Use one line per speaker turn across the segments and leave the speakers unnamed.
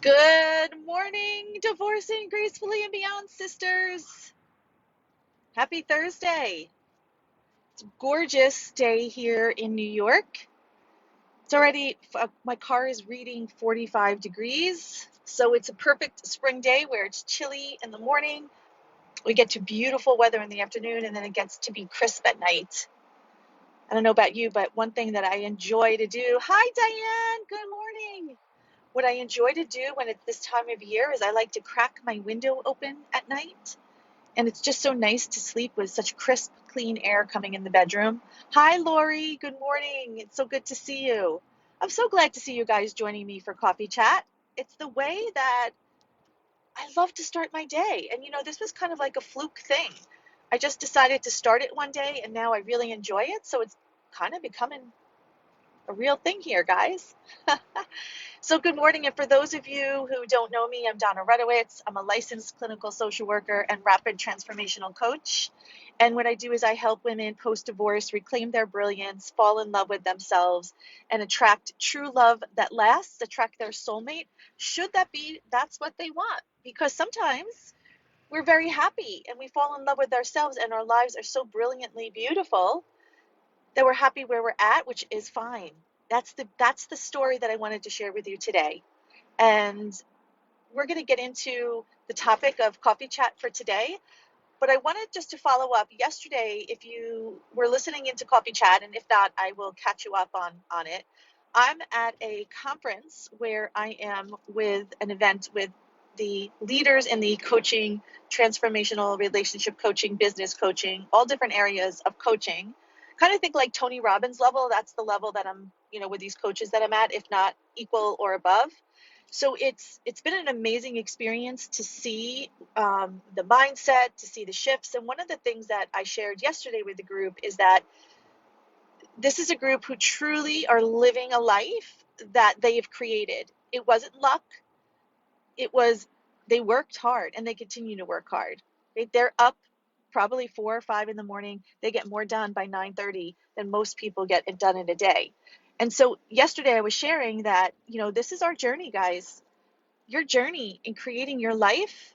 Good morning, divorcing gracefully and beyond sisters. Happy Thursday. It's a gorgeous day here in New York. It's already, my car is reading 45 degrees. So it's a perfect spring day where it's chilly in the morning. We get to beautiful weather in the afternoon, and then it gets to be crisp at night. I don't know about you, but one thing that I enjoy to do. Hi, Diane. Good morning. What I enjoy to do when it's this time of year is I like to crack my window open at night. And it's just so nice to sleep with such crisp, clean air coming in the bedroom. Hi, Lori. Good morning. It's so good to see you. I'm so glad to see you guys joining me for coffee chat. It's the way that I love to start my day. And this was kind of like a fluke thing. I just decided to start it one day, and now I really enjoy it. So it's kind of becoming a real thing here, guys. So good morning, and for those of you who don't know me, I'm Donna Redowitz. I'm a licensed clinical social worker and rapid transformational coach. And what I do is I help women post-divorce reclaim their brilliance, fall in love with themselves, and attract true love that lasts, attract their soulmate. Should that be, that's what they want. Because sometimes we're very happy and we fall in love with ourselves and our lives are so brilliantly beautiful that we're happy where we're at, which is fine. That's the story that I wanted to share with you today. And we're going to get into the topic of coffee chat for today. But I wanted just to follow up yesterday. If you were listening into coffee chat, and if not, I will catch you up on it. I'm at a conference where I am with an event with the leaders in the coaching, transformational relationship coaching, business coaching, all different areas of coaching. Kind of think like Tony Robbins level. That's the level that I'm, with these coaches that I'm at, if not equal or above. So it's been an amazing experience to see the mindset, to see the shifts. And one of the things that I shared yesterday with the group is that this is a group who truly are living a life that they've created. It wasn't luck. It was they worked hard and they continue to work hard. They're up probably 4 or 5 in the morning. They get more done by 9:30 than most people get it done in a day. And so yesterday I was sharing that, this is our journey, guys. Your journey in creating your life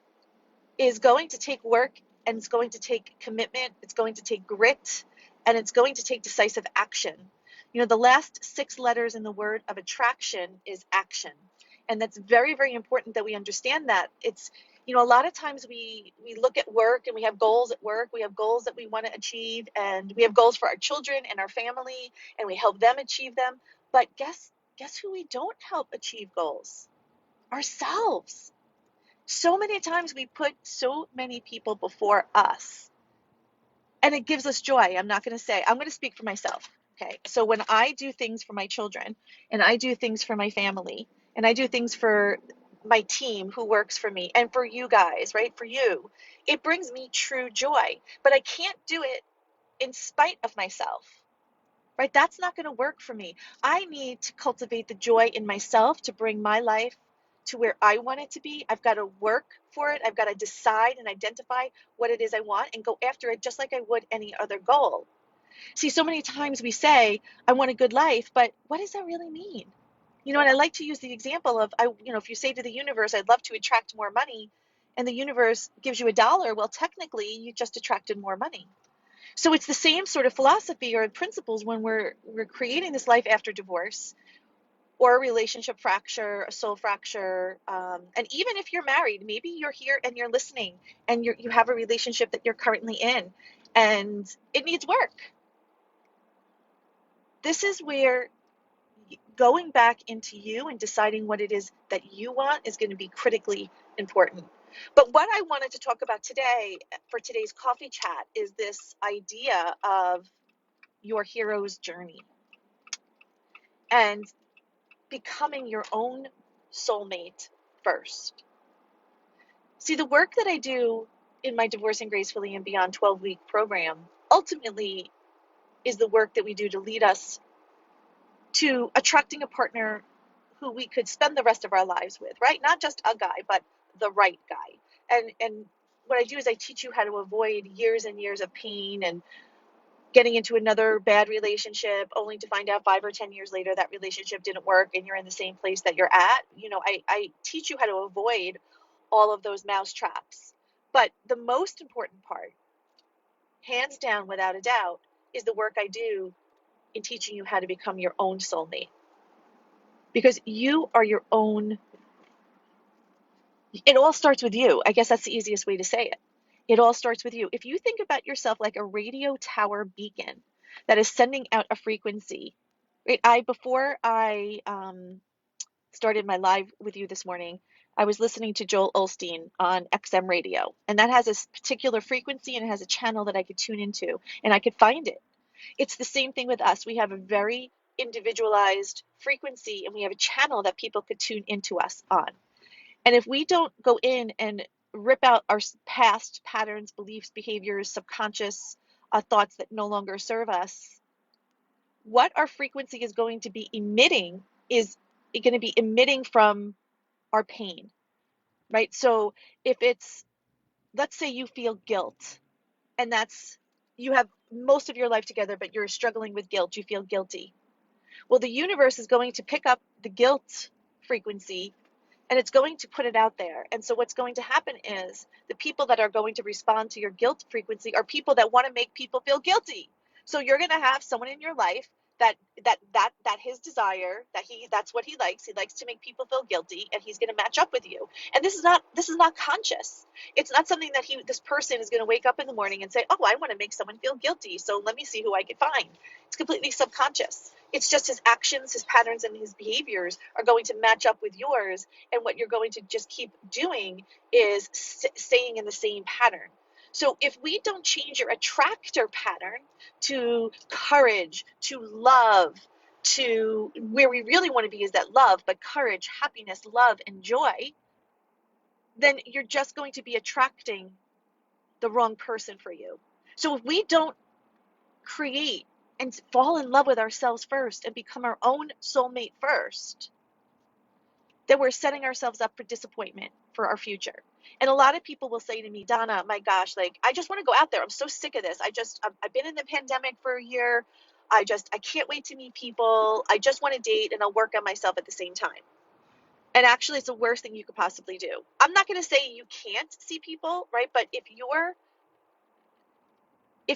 is going to take work, and it's going to take commitment, it's going to take grit, and it's going to take decisive action. The last 6 letters in the word of attraction is action. And that's very, very important that we understand that. It's, a lot of times we look at work and we have goals at work, we have goals that we want to achieve, and we have goals for our children and our family, and we help them achieve them. But guess who we don't help achieve goals? Ourselves. So many times we put so many people before us, and it gives us joy. I'm going to speak for myself. Okay. So when I do things for my children, and I do things for my family, and I do things for my team who works for me, and for you guys, right? For you, it brings me true joy, but I can't do it in spite of myself, right? That's not going to work for me. I need to cultivate the joy in myself to bring my life to where I want it to be. I've got to work for it. I've got to decide and identify what it is I want and go after it just like I would any other goal. See, so many times we say, I want a good life, but what does that really mean? And I like to use the example of, if you say to the universe, I'd love to attract more money, and the universe gives you $1, well, technically, you just attracted more money. So it's the same sort of philosophy or principles when we're creating this life after divorce, or a relationship fracture, a soul fracture, and even if you're married, maybe you're here and you're listening, and you have a relationship that you're currently in, and it needs work. This is where going back into you and deciding what it is that you want is going to be critically important. But what I wanted to talk about today for today's coffee chat is this idea of your hero's journey and becoming your own soulmate first. See, the work that I do in my Divorcing Gracefully and Beyond 12-week program ultimately is the work that we do to lead us to attracting a partner who we could spend the rest of our lives with, right? Not just a guy, but the right guy. And what I do is I teach you how to avoid years and years of pain and getting into another bad relationship only to find out 5 or 10 years later that relationship didn't work and you're in the same place that you're at. I teach you how to avoid all of those mouse traps. But the most important part, hands down, without a doubt, is the work I do in teaching you how to become your own soulmate. Because you are your own, it all starts with you. I guess that's the easiest way to say it. It all starts with you. If you think about yourself like a radio tower beacon that is sending out a frequency, right? Before I started my live with you this morning, I was listening to Joel Osteen on XM radio, and that has a particular frequency and it has a channel that I could tune into and I could find it. It's the same thing with us. We have a very individualized frequency and we have a channel that people could tune into us on. And if we don't go in and rip out our past patterns, beliefs, behaviors, subconscious thoughts that no longer serve us, what our frequency is going to be emitting is going to be emitting from our pain, right? So if it's, let's say you feel guilt, and you have most of your life together, but you're struggling with guilt, you feel guilty. Well, the universe is going to pick up the guilt frequency and it's going to put it out there. And so what's going to happen is the people that are going to respond to your guilt frequency are people that want to make people feel guilty. So you're going to have someone in your life that his desire, that's what he likes. He likes to make people feel guilty, and he's going to match up with you. And this is not conscious. It's not something that this person is going to wake up in the morning and say, "Oh, I want to make someone feel guilty, so let me see who I can find." It's completely subconscious. It's just his actions, his patterns, and his behaviors are going to match up with yours. And what you're going to just keep doing is staying in the same pattern. So if we don't change your attractor pattern to courage, to love, to where we really want to be is that love, but courage, happiness, love, and joy, then you're just going to be attracting the wrong person for you. So if we don't create and fall in love with ourselves first and become our own soulmate first, then we're setting ourselves up for disappointment for our future. And a lot of people will say to me, "Donna, my gosh, like, I just want to go out there. I'm so sick of this. I've been in the pandemic for a year. I can't wait to meet people. I just want to date and I'll work on myself at the same time." And actually, it's the worst thing you could possibly do. I'm not going to say you can't see people, right? But if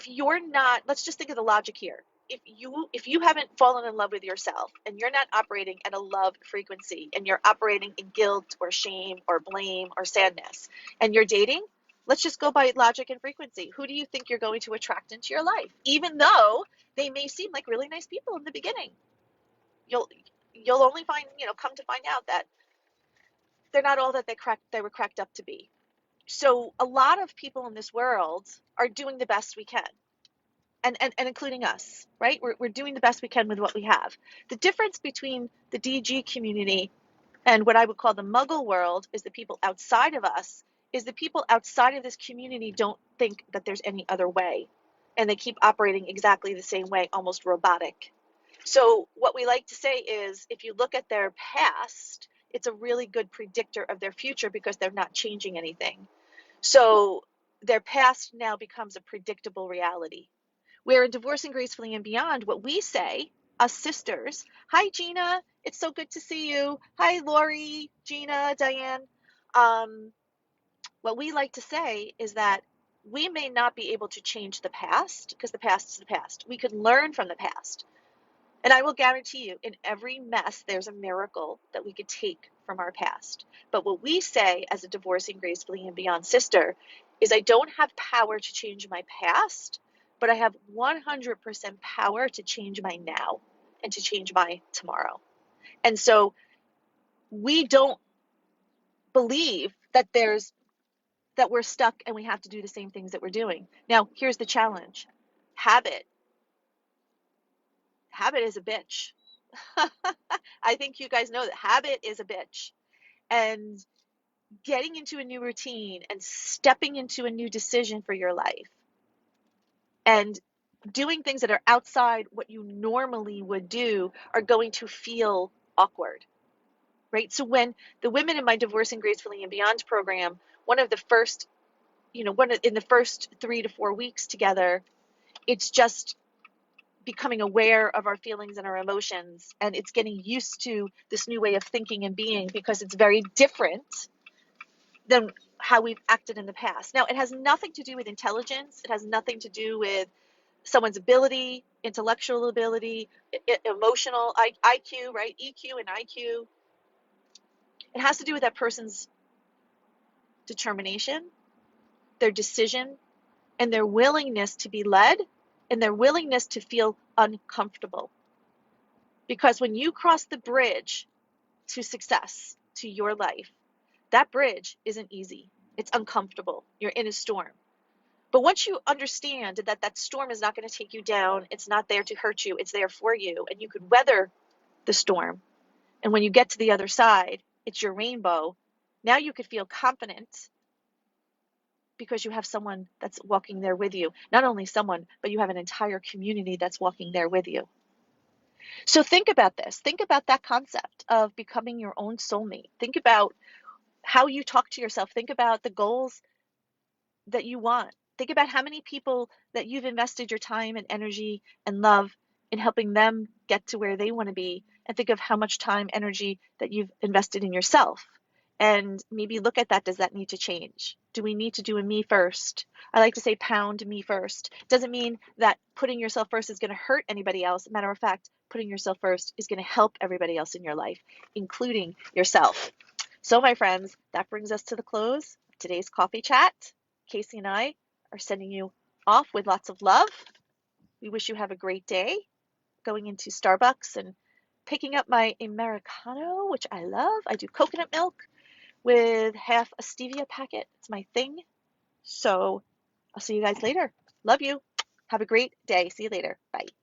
you're not, let's just think of the logic here. If you haven't fallen in love with yourself and you're not operating at a love frequency and you're operating in guilt or shame or blame or sadness and you're dating, let's just go by logic and frequency. Who do you think you're going to attract into your life? Even though they may seem like really nice people in the beginning, you'll only come to find out that they're not all that they were cracked up to be. So a lot of people in this world are doing the best we can. And including us, right? We're doing the best we can with what we have. The difference between the DG community and what I would call the Muggle world is the people outside of us, is the people outside of this community don't think that there's any other way. And they keep operating exactly the same way, almost robotic. So what we like to say is, if you look at their past, it's a really good predictor of their future because they're not changing anything. So their past now becomes a predictable reality. Where in Divorcing Gracefully and Beyond, what we say, us sisters, hi Gina, it's so good to see you. Hi Lori, Gina, Diane. What we like to say is that we may not be able to change the past because the past is the past. We could learn from the past. And I will guarantee you, in every mess, there's a miracle that we could take from our past. But what we say as a Divorcing Gracefully and Beyond sister is, I don't have power to change my past, but I have 100% power to change my now and to change my tomorrow. And so we don't believe that we're stuck and we have to do the same things that we're doing. Now, here's the challenge. Habit is a bitch. I think you guys know that habit is a bitch. And getting into a new routine and stepping into a new decision for your life and doing things that are outside what you normally would do are going to feel awkward, right? So when the women in my Divorcing Gracefully and Beyond program, one of the first, in the first 3 to 4 weeks together, it's just becoming aware of our feelings and our emotions, and it's getting used to this new way of thinking and being because it's very different than how we've acted in the past. Now, it has nothing to do with intelligence. It has nothing to do with someone's ability, intellectual ability, emotional IQ, right? EQ and IQ. It has to do with that person's determination, their decision, and their willingness to be led, and their willingness to feel uncomfortable. Because when you cross the bridge to success, to your life, that bridge isn't easy. It's uncomfortable. You're in a storm. But once you understand that that storm is not going to take you down, it's not there to hurt you, it's there for you, and you could weather the storm. And when you get to the other side, it's your rainbow. Now you could feel confident because you have someone that's walking there with you. Not only someone, but you have an entire community that's walking there with you. So think about this. Think about that concept of becoming your own soulmate. Think about how you talk to yourself. Think about the goals that you want. Think about how many people that you've invested your time and energy and love in helping them get to where they want to be. And think of how much time, energy that you've invested in yourself. And maybe look at that. Does that need to change? Do we need to do a me first? I like to say pound me first. Doesn't mean that putting yourself first is going to hurt anybody else. Matter of fact, putting yourself first is going to help everybody else in your life, including yourself. So, my friends, that brings us to the close of today's coffee chat. Casey and I are sending you off with lots of love. We wish you have a great day going into Starbucks and picking up my Americano, which I love. I do coconut milk with half a stevia packet. It's my thing. So I'll see you guys later. Love you. Have a great day. See you later. Bye.